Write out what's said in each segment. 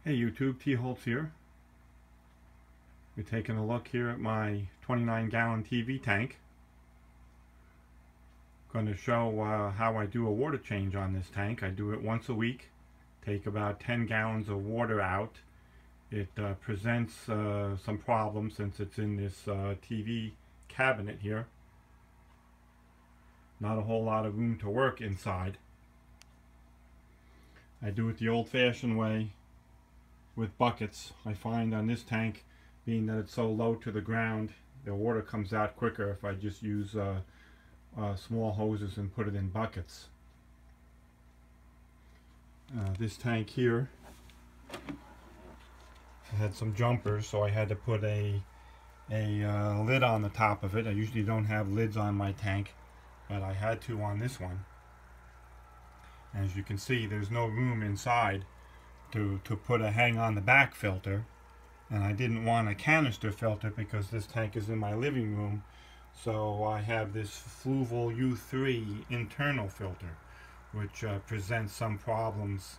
Hey YouTube, T. Holtz here. We're taking a look here at my 29-gallon TV tank. Going to show how I do a water change on this tank. I do it once a week. Take about 10 gallons of water out. It presents some problems since it's in this TV cabinet here. Not a whole lot of room to work inside. I do it the old-fashioned way with buckets. I find on this tank, being that it's so low to the ground, the water comes out quicker if I just use small hoses and put it in buckets. This tank here had some jumpers, so I had to put a lid on the top of it. I usually don't have lids on my tank, but I had to on this one. As you can see, there's no room inside to put a hang on the back filter, and I didn't want a canister filter because this tank is in my living room, so I have this Fluval U3 internal filter, which presents some problems.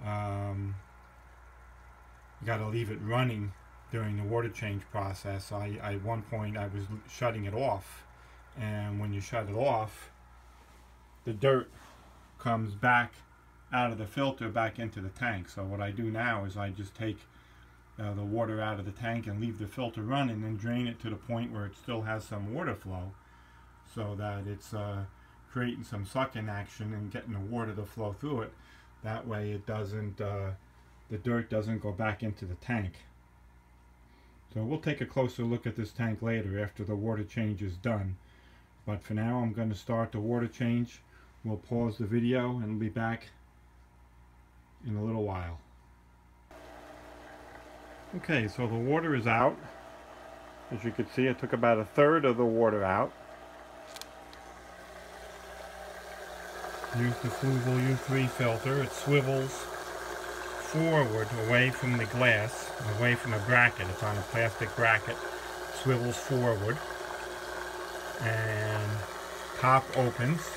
You got to leave it running during the water change process. At one point I was shutting it off, and when you shut it off, the dirt comes back out of the filter back into the tank. So what I do now is I just take the water out of the tank and leave the filter running and drain it to the point where it still has some water flow, so that it's creating some sucking action and getting the water to flow through it. That way it doesn't, the dirt doesn't go back into the tank. So we'll take a closer look at this tank later after the water change is done. But for now I'm going to start the water change. We'll pause the video and be back in a little while. Okay, so the water is out. As you can see, I took about 1/3 of the water out. Use the Fluval U3 filter. It swivels forward away from the glass, away from the bracket. It's on a plastic bracket. Swivels forward, and top opens,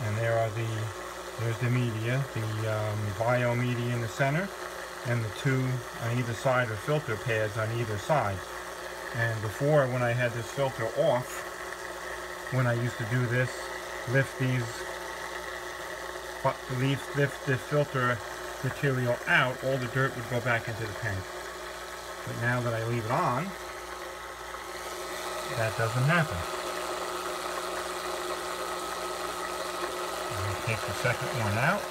and there's the media, the bio media in the center, and the two on either side are filter pads on either side. And before, when I had this filter off, when I used to do this, lift the filter material out, all the dirt would go back into the tank. But now that I leave it on, that doesn't happen. Take the second one out.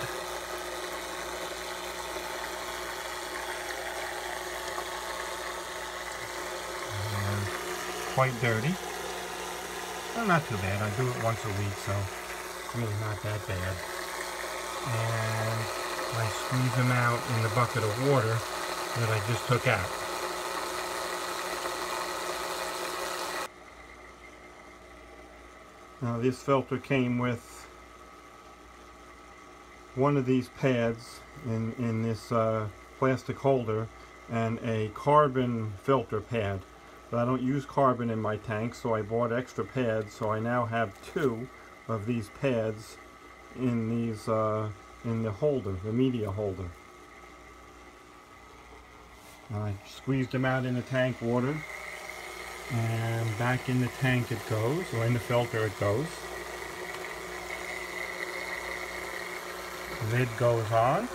And quite dirty. Well, not too bad. I do it once a week, so it's really not that bad. And I squeeze them out in the bucket of water that I just took out. Now this filter came with one of these pads in this plastic holder and a carbon filter pad. But I don't use carbon in my tank, so I bought extra pads. So I now have 2 of these pads in these in the holder, the media holder. I squeezed them out in the tank water, and back in the tank it goes, or in the filter it goes. Lid goes on,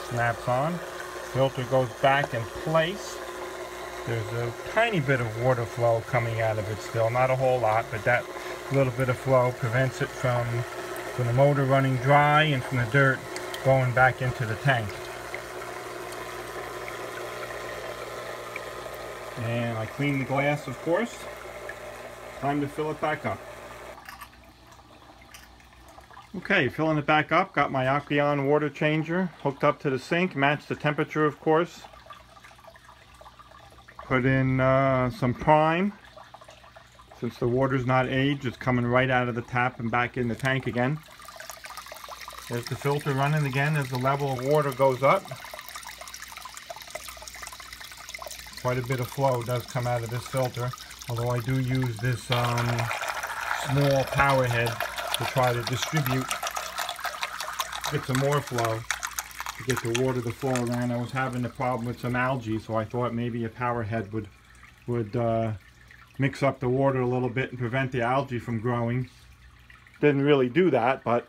snaps on, filter goes back in place. There's a tiny bit of water flow coming out of it still, not a whole lot, but that little bit of flow prevents it from the motor running dry and from the dirt going back into the tank. And I clean the glass, of course. Time to fill it back up. Okay, filling it back up. Got my Aqueon water changer hooked up to the sink. Match the temperature, of course. Put in some Prime. Since the water's not aged, it's coming right out of the tap and back in the tank again. There's the filter running again as the level of water goes up. Quite a bit of flow does come out of this filter, although I do use this small power head to try to distribute, get some more flow. to get the water to flow around. I was having a problem with some algae, so I thought maybe a power head would mix up the water a little bit and prevent the algae from growing. Didn't really do that, but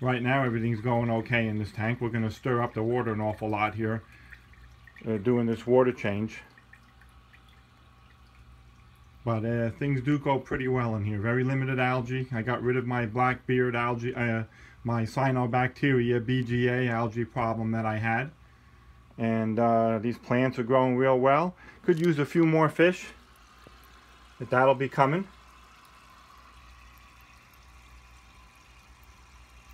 right now everything's going okay in this tank. We're going to stir up the water an awful lot here doing this water change. But things do go pretty well in here. Very limited algae. I got rid of my black beard algae, my cyanobacteria BGA algae problem that I had. And these plants are growing real well. Could use a few more fish, but that'll be coming.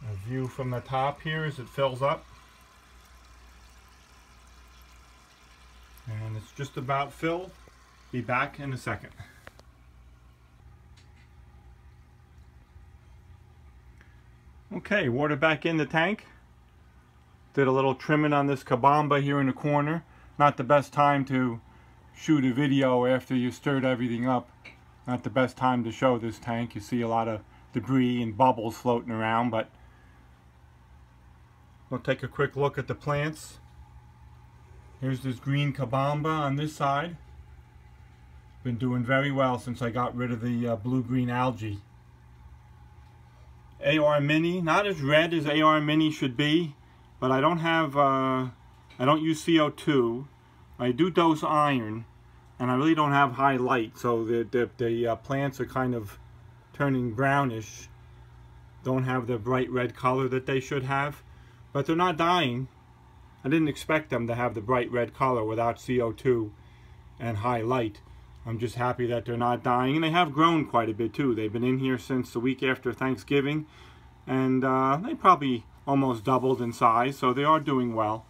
A view from the top here as it fills up. And it's just about filled. Be back in a second. Okay, water back in the tank. Did a little trimming on this kabamba here in the corner. Not the best time to shoot a video after you stirred everything up. Not the best time to show this tank. You see a lot of debris and bubbles floating around, but we'll take a quick look at the plants. Here's this green kabamba on this side. Been doing very well since I got rid of the blue-green algae. AR Mini, not as red as AR Mini should be, but I don't have, I don't use CO2. I do dose iron, and I really don't have high light, so the plants are kind of turning brownish. Don't have the bright red color that they should have, but they're not dying. I didn't expect them to have the bright red color without CO2 and high light. I'm just happy that they're not dying, and they have grown quite a bit too. They've been in here since the week after Thanksgiving, and they probably almost doubled in size, so they are doing well.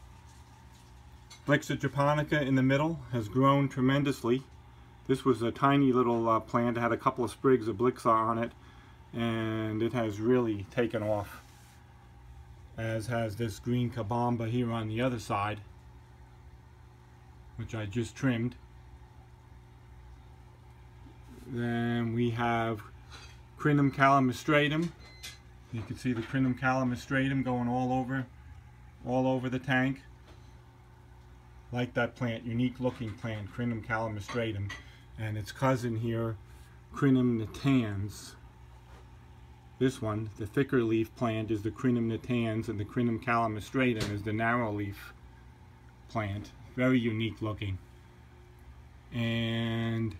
Blixa japonica in the middle has grown tremendously. This was a tiny little plant. It had a couple of sprigs of Blixa on it, and it has really taken off, as has this green kabamba here on the other side, which I just trimmed. Then we have Crinum calamostratum. You can see the Crinum calamostratum going all over the tank. Like that plant, unique looking plant, Crinum calamostratum, and its cousin here, Crinum natans. This one, the thicker leaf plant, is the Crinum natans, and the Crinum calamostratum is the narrow leaf plant. Very unique looking. And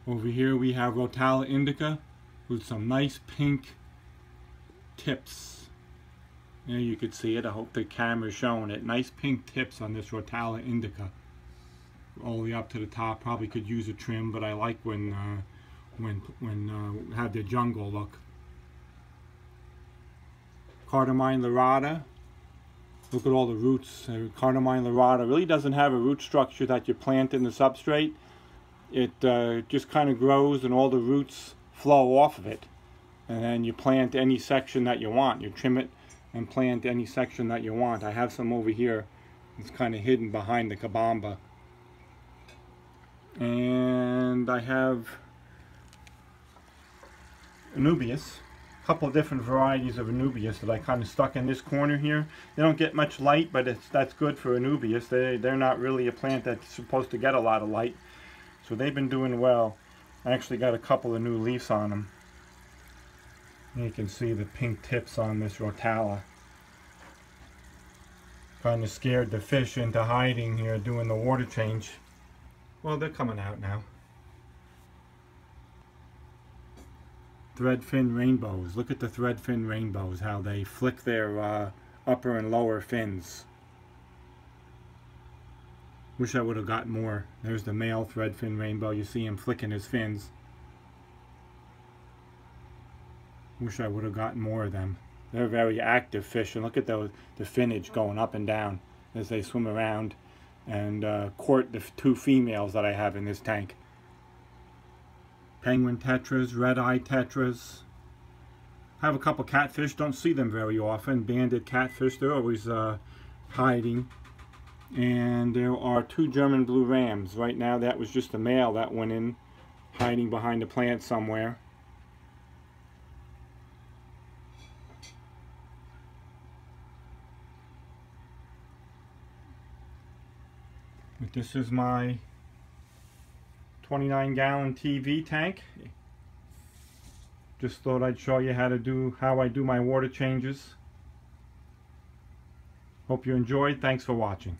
over here we have Rotala indica with some nice pink tips. There you can see it. I hope the camera's showing it. Nice pink tips on this Rotala indica. All the way up to the top. Probably could use a trim, but I like when have the jungle look. Cardamine lyrata. Look at all the roots. Cardamine lyrata really doesn't have a root structure that you plant in the substrate. It just kind of grows and all the roots flow off of it. And then you plant any section that you want. You trim it and plant any section that you want. I have some over here. It's kind of hidden behind the kabamba. And I have Anubias. A couple of different varieties of Anubias that I kind of stuck in this corner here. They don't get much light, but that's good for Anubias. They're not really a plant that's supposed to get a lot of light. So they've been doing well. I actually got a couple of new leaves on them. And you can see the pink tips on this Rotala. Kind of scared the fish into hiding here doing the water change. Well, they're coming out now. Threadfin rainbows. Look at the threadfin rainbows, how they flick their upper and lower fins. Wish I would have got more. There's the male threadfin rainbow. You see him flicking his fins. Wish I would have gotten more of them. They're very active fish, and look at the finnage going up and down as they swim around and court the two females that I have in this tank. Penguin tetras, red-eye tetras. I have a couple catfish, don't see them very often. Banded catfish, they're always hiding. And there are two German blue rams. Right now that was just a male that went in, hiding behind a plant somewhere. But this is my 29-gallon TV tank. Just thought I'd show you how I do my water changes. Hope you enjoyed. Thanks for watching.